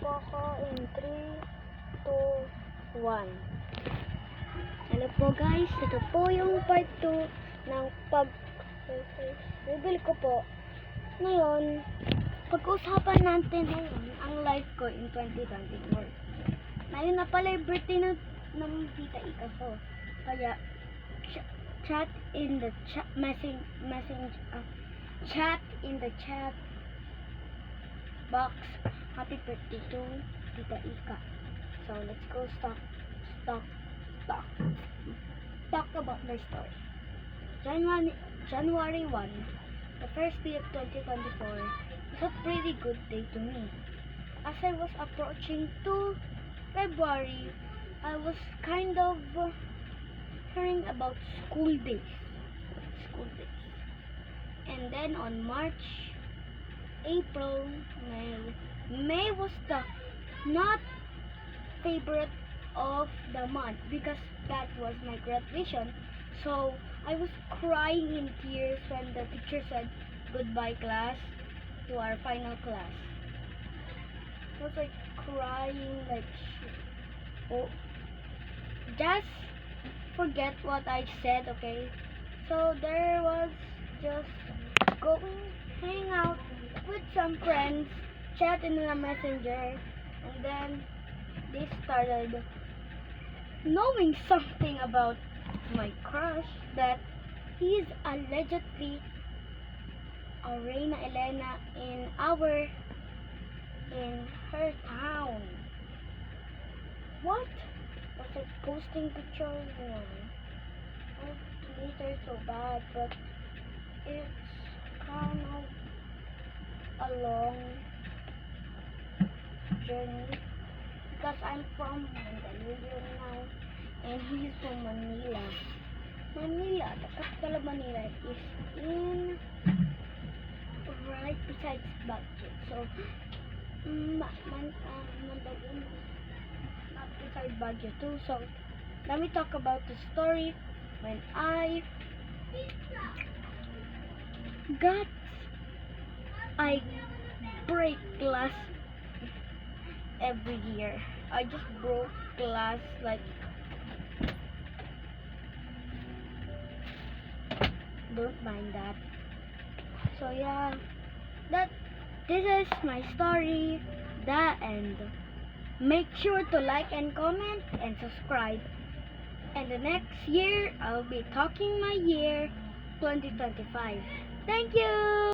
po ako in 3, 2, 1. Hello po guys, ito po yung part 2 ng reveal ko po. Ngayon, pag-usapan natin ngayon ang life ko in 2024. Ngayon na pala yung birthday ng tita Ika ko. Kaya, chat in the chat box, happy birthday to Tita Ika. So let's go talk about my story. January 1, the first day of 2024, was a pretty good day to me. As I was approaching to February, I was kind of hearing about school days. And then on March, April, May was the not favorite of the month because that was my graduation. So I was crying in tears when the teacher said goodbye class to our final class. I was like crying like shit. Oh, just forget what I said, okay? So there was just going hang out with some friends, chat in the messenger, and then they started knowing something about my crush, that he is allegedly a Reina Elena in her town. What? Was I posting pictures? No. Twitter so bad, but it's kind of a long journey because I'm from Mandaluyong now and he's from Manila. The capital of Manila is in right beside Baguio. So Mandaluyong not beside Baguio too. So let me talk about the story when I break glass every year. I just broke glass like, don't mind that. So yeah, this is my story, the end. Make sure to like and comment and subscribe. And the next year I'll be talking my year 2025. Thank you.